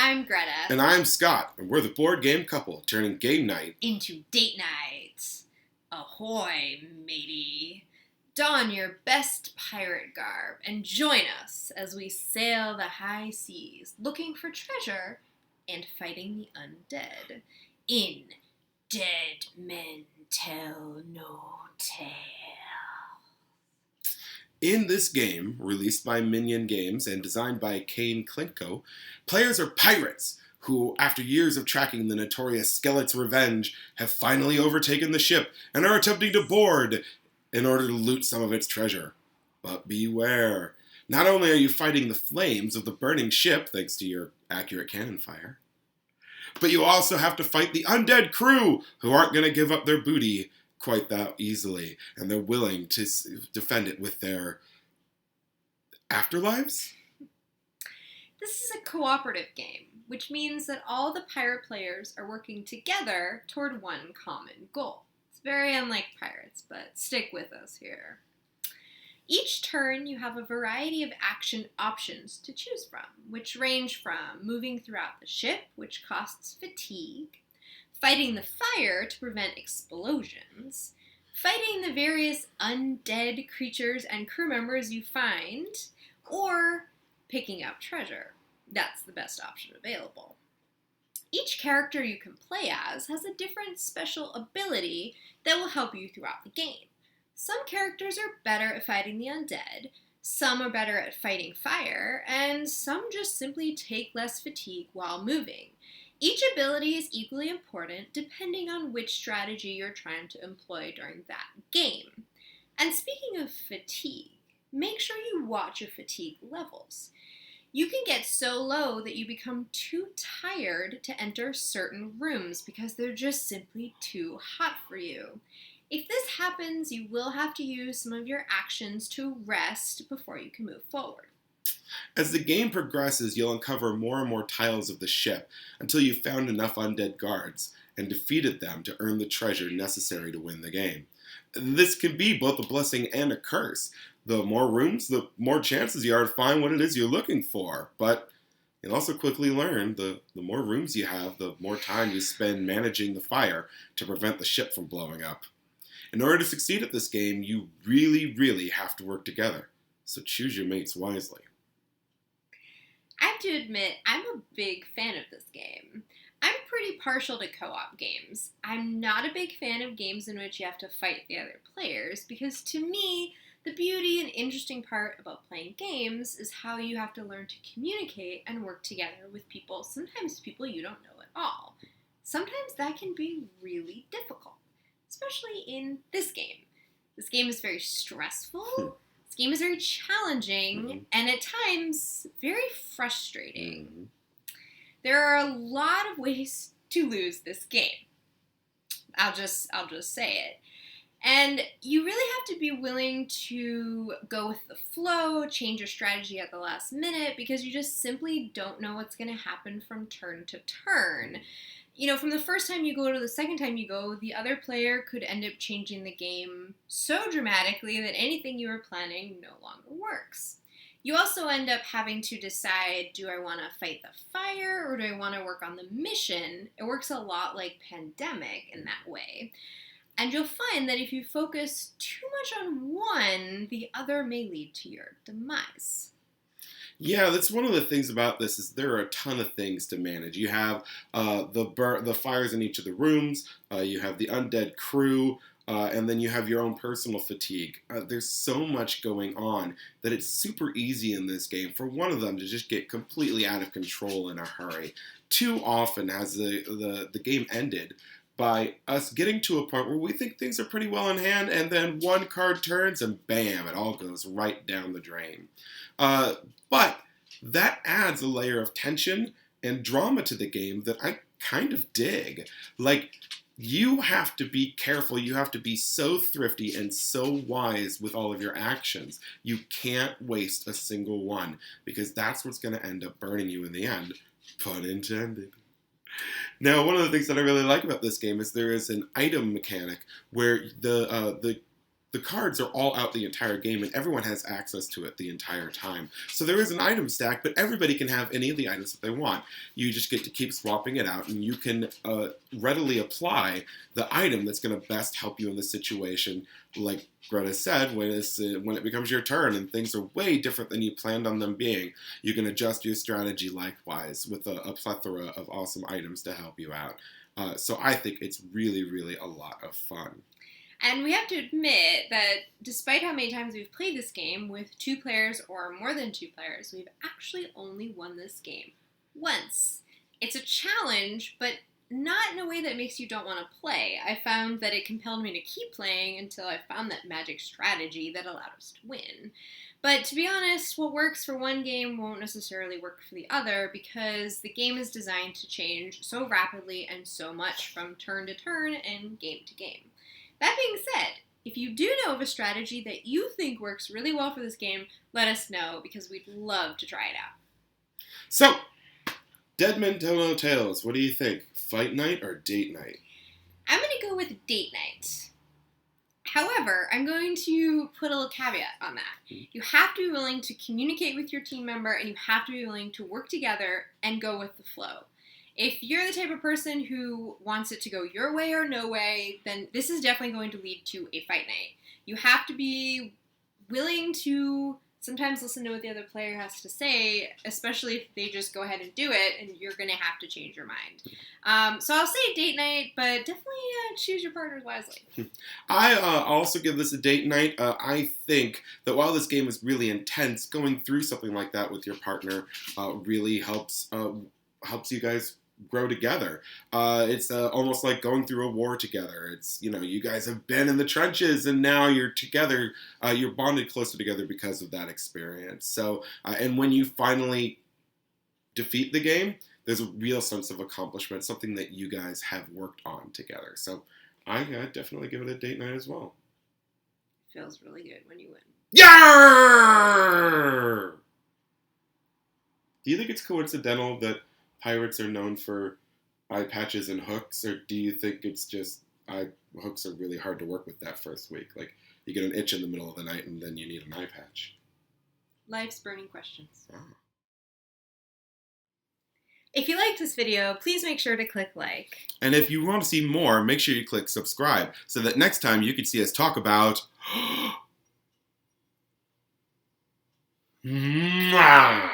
I'm Greta. And I'm Scott, and we're the board game couple turning game night into date night. Ahoy, matey. Don your best pirate garb and join us as we sail the high seas, looking for treasure and fighting the undead in Dead Men Tell No Tale. In this game, released by Minion Games and designed by Kane Klenko, players are pirates who, after years of tracking the notorious Skelet's revenge, have finally overtaken the ship and are attempting to board in order to loot some of its treasure. But beware. Not only are you fighting the flames of the burning ship, thanks to your accurate cannon fire, but you also have to fight the undead crew, who aren't going to give up their booty quite that easily, and they're willing to defend it with their afterlives? This is a cooperative game, which means that all the pirate players are working together toward one common goal. It's very unlike pirates, but stick with us here. Each turn, you have a variety of action options to choose from, which range from moving throughout the ship, which costs fatigue, fighting the fire to prevent explosions, fighting the various undead creatures and crew members you find, or picking up treasure. That's the best option available. Each character you can play as has a different special ability that will help you throughout the game. Some characters are better at fighting the undead, some are better at fighting fire, and some just simply take less fatigue while moving. Each ability is equally important depending on which strategy you're trying to employ during that game. And speaking of fatigue, make sure you watch your fatigue levels. You can get so low that you become too tired to enter certain rooms because they're just simply too hot for you. If this happens, you will have to use some of your actions to rest before you can move forward. As the game progresses, you'll uncover more and more tiles of the ship until you've found enough undead guards and defeated them to earn the treasure necessary to win the game. This can be both a blessing and a curse. The more rooms, the more chances you are to find what it is you're looking for. But you'll also quickly learn the more rooms you have, the more time you spend managing the fire to prevent the ship from blowing up. In order to succeed at this game, you really, really have to work together. So choose your mates wisely. I have to admit, I'm a big fan of this game. I'm pretty partial to co-op games. I'm not a big fan of games in which you have to fight the other players, because to me, the beauty and interesting part about playing games is how you have to learn to communicate and work together with people, sometimes people you don't know at all. Sometimes that can be really difficult, especially in this game. This game is very stressful. This game is very challenging and at times very frustrating. There are a lot of ways to lose this game. I'll just say it. And you really have to be willing to go with the flow, change your strategy at the last minute, because you just simply don't know what's going to happen from turn to turn. You know, from the first time you go to the second time you go, the other player could end up changing the game so dramatically that anything you were planning no longer works. You also end up having to decide, do I want to fight the fire or do I want to work on the mission? It works a lot like Pandemic in that way. And you'll find that if you focus too much on one, the other may lead to your demise. Yeah, that's one of the things about this is there are a ton of things to manage. You have the fires in each of the rooms, you have the undead crew, and then you have your own personal fatigue. There's so much going on that it's super easy in this game for one of them to just get completely out of control in a hurry. Too often has the game ended by us getting to a point where we think things are pretty well in hand, and then one card turns and bam, it all goes right down the drain. But that adds a layer of tension and drama to the game that I kind of dig. Like, you have to be careful. You have to be so thrifty and so wise with all of your actions. You can't waste a single one, because that's what's going to end up burning you in the end. Pun intended. Now, one of the things that I really like about this game is there is an item mechanic where the the cards are all out the entire game, and everyone has access to it the entire time. So there is an item stack, but everybody can have any of the items that they want. You just get to keep swapping it out, and you can readily apply the item that's going to best help you in the situation. Like Greta said, when it becomes your turn and things are way different than you planned on them being, you can adjust your strategy likewise with a plethora of awesome items to help you out. So I think it's really, really a lot of fun. And we have to admit that despite how many times we've played this game with 2 players or more than 2 players, we've actually only won this game once. It's a challenge, but not in a way that makes you don't want to play. I found that it compelled me to keep playing until I found that magic strategy that allowed us to win. But to be honest, what works for one game won't necessarily work for the other because the game is designed to change so rapidly and so much from turn to turn and game to game. That being said, if you do know of a strategy that you think works really well for this game, let us know because we'd love to try it out. So, Dead Men Tell No Tales, what do you think? Fight night or date night? I'm going to go with date night. However, I'm going to put a little caveat on that. You have to be willing to communicate with your team member and you have to be willing to work together and go with the flow. If you're the type of person who wants it to go your way or no way, then this is definitely going to lead to a fight night. You have to be willing to sometimes listen to what the other player has to say, especially if they just go ahead and do it, and you're going to have to change your mind. So I'll say date night, but definitely choose your partners wisely. I also give this a date night. I think that while this game is really intense, going through something like that with your partner really helps you guys grow together. It's almost like going through a war together. It's, you guys have been in the trenches and now you're together, you're bonded closer together because of that experience. So, and when you finally defeat the game, there's a real sense of accomplishment, something that you guys have worked on together. So I definitely give it a date night as well. Feels really good when you win. Yarr! Do you think it's coincidental that pirates are known for eye patches and hooks, or do you think it's just hooks are really hard to work with that first week? Like, you get an itch in the middle of the night and then you need an eye patch. Life's burning questions. Oh. If you liked this video, please make sure to click like. And if you want to see more, make sure you click subscribe so that next time you can see us talk about Mwah!